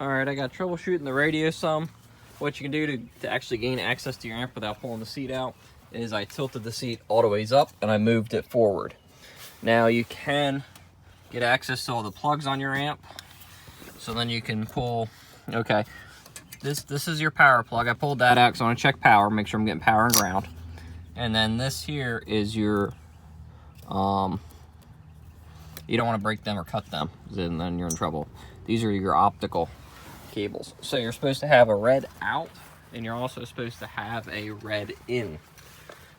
Alright, I got troubleshooting the radio some. What you can do to actually gain access to your amp without pulling the seat out is I tilted the seat all the ways up and I moved it forward. Now you can get access to all the plugs on your amp. So then you can pull, okay, this is your power plug. I pulled that out because I want to check power, make sure I'm getting power and ground. And then this here is your, you don't want to break them or cut them, then you're in trouble. These are your optical cables. So you're supposed to have a red out, and you're also supposed to have a red in,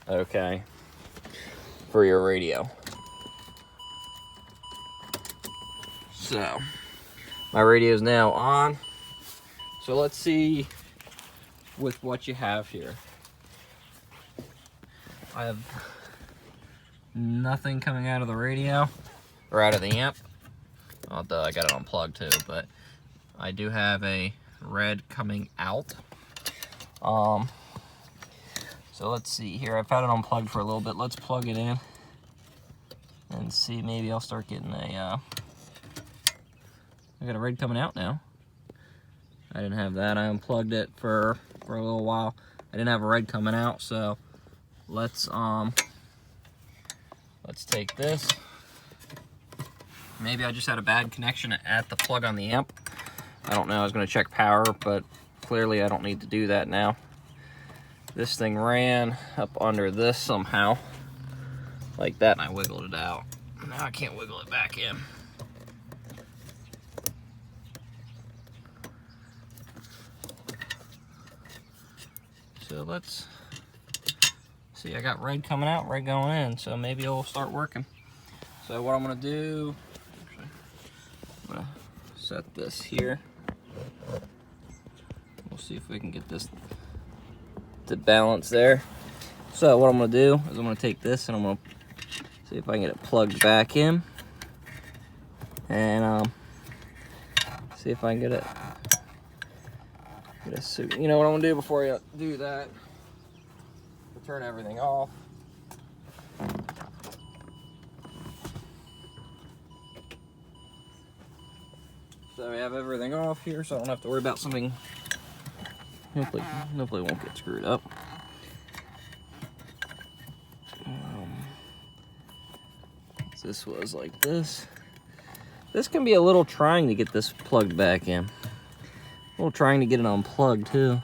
okay, for your radio. So my radio is now on. So let's see with what you have here. I have nothing coming out of the radio or out of the amp. Oh, duh, I got it unplugged too, but I do have a red coming out. So let's see here. I've had it unplugged for a little bit. Let's plug it in and see. Maybe I'll start getting a. I got a red coming out now. I didn't have that. I unplugged it for a little while. I didn't have a red coming out, so let's take this. Maybe I just had a bad connection at the plug on the amp. I don't know. I was going to check power, but clearly I don't need to do that now. This thing ran up under this somehow, like that, and I wiggled it out. Now I can't wiggle it back in. So let's see. I got red coming out, red going in, so maybe it'll start working. So what I'm going to do, I'm going to set this here. We'll see if we can get this to balance there. So what I'm going to do is I'm going to take this and I'm going to see if I can get it plugged back in. And see if I can get it. You know what I'm going to do before I do that? I'll turn everything off. So we have everything off here, so I don't have to worry about something. Hopefully it won't get screwed up. This was like this. This can be a little trying to get this plugged back in. A little trying to get it unplugged too.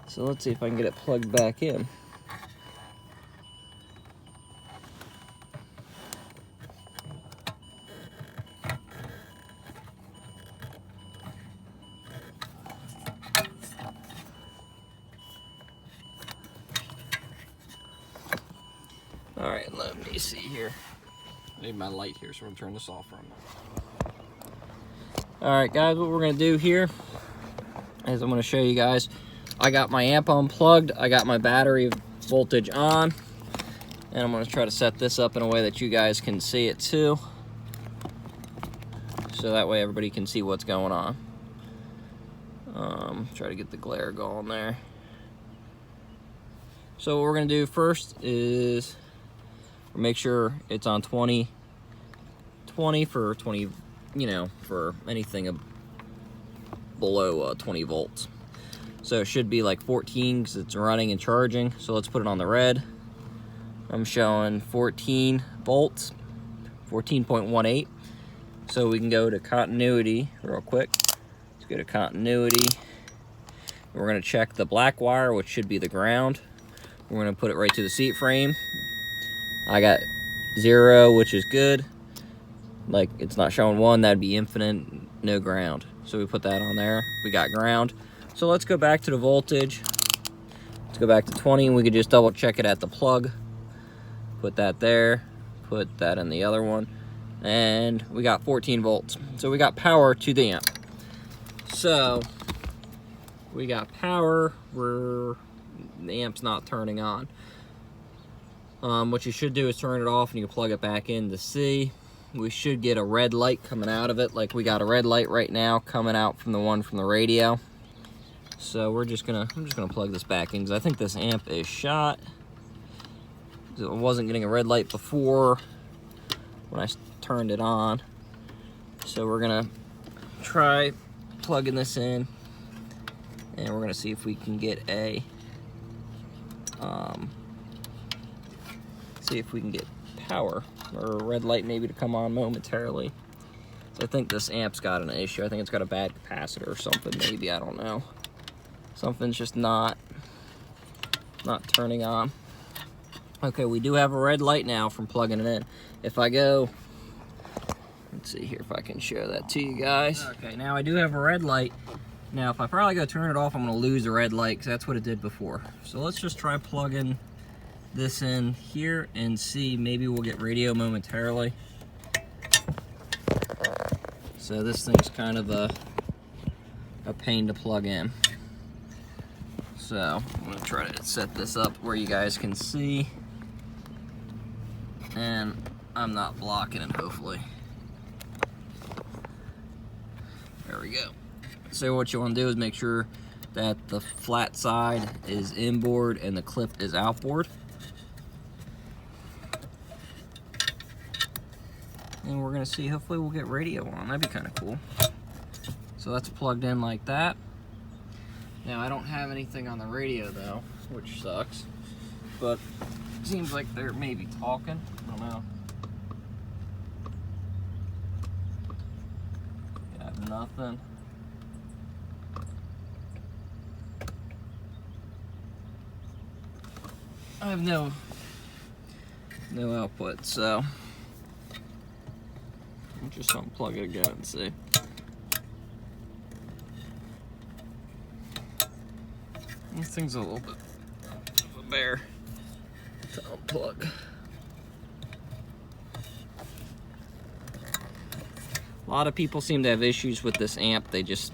So let's see if I can get it plugged back in. All right, let me see here. I need my light here, so I'm gonna turn this off for a minute. All right, guys, what we're gonna do here is I'm gonna show you guys. I got my amp unplugged, I got my battery voltage on, and I'm gonna try to set this up in a way that you guys can see it too. So that way everybody can see what's going on. Try to get the glare going there. So what we're gonna do first is make sure it's on 20 for 20, you know, for anything below 20 volts. So it should be like 14 because it's running and charging. So let's put it on the red. I'm showing 14 volts, 14.18. So we can go to continuity real quick. Let's go to continuity. We're gonna check the black wire, which should be the ground. We're gonna put it right to the seat frame. I got 0, which is good. Like, it's not showing 1, that'd be infinite, no ground. So we put that on there. We got ground. So let's go back to the voltage. Let's go back to 20, and we could just double check it at the plug. Put that there, put that in the other one, and we got 14 volts. So we got power to the amp. So we got power where the amp's not turning on. What you should do is turn it off and you can plug it back in to see. We should get a red light coming out of it, like we got a red light right now coming out from the one from the radio. So I'm just gonna plug this back in because I think this amp is shot. It wasn't getting a red light before when I turned it on. So we're gonna try plugging this in, and we're gonna see if we can get a power or a red light maybe to come on momentarily. So I think this amp's got an issue. I think it's got a bad capacitor or something, maybe, I don't know. Something's just not turning on. Okay, we do have a red light now from plugging it in. If I go, let's see here if I can show that to you guys. Okay, now I do have a red light. Now if I probably go turn it off, I'm gonna lose the red light because that's what it did before. So let's just try plugging this in here and see, maybe we'll get radio momentarily. So this thing's kind of a pain to plug in. So I'm gonna try to set this up where you guys can see, and I'm not blocking it, hopefully. There we go. So what you want to do is make sure that the flat side is inboard and the clip is outboard. And we're gonna see, hopefully we'll get radio on. That'd be kind of cool. So that's plugged in like that. Now I don't have anything on the radio though, which sucks. But it seems like they're maybe talking. I don't know. Got nothing. I have no output, so I'll just unplug it again and see. This thing's a little bit of a bear to unplug. A lot of people seem to have issues with this amp. They just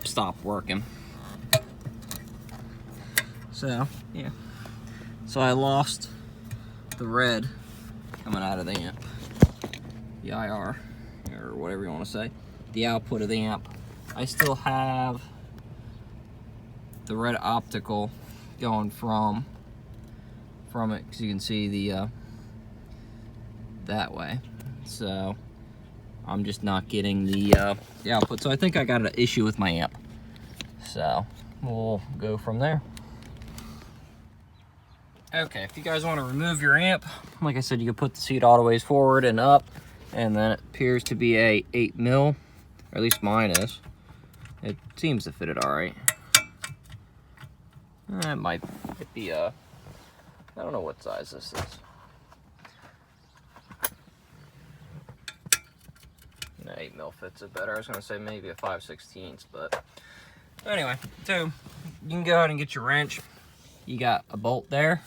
stop working. So, yeah. So I lost the red coming out of the amp. The IR, or whatever you want to say. The output of the amp. I still have the red optical going from it, because you can see the that way. So I'm just not getting the output. So I think I got an issue with my amp. So we'll go from there. Okay, if you guys want to remove your amp, like I said, you can put the seat all the ways forward and up, and then it appears to be a 8 mil, or at least mine is. It seems to fit it all right. It might be I don't know what size this is. No, 8 mil fits it better. I was gonna say maybe a 5/16, but anyway, so you can go ahead and get your wrench. You got a bolt there,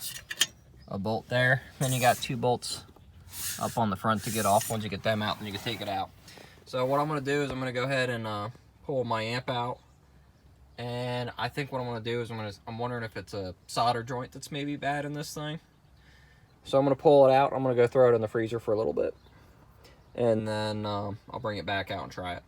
then you got 2 bolts up on the front to get off. Once you get them out, then you can take it out. So what I'm gonna do is I'm gonna go ahead and pull my amp out. And I think what I'm gonna do is I'm wondering if it's a solder joint that's maybe bad in this thing. So I'm gonna pull it out. I'm gonna go throw it in the freezer for a little bit, and then I'll bring it back out and try it.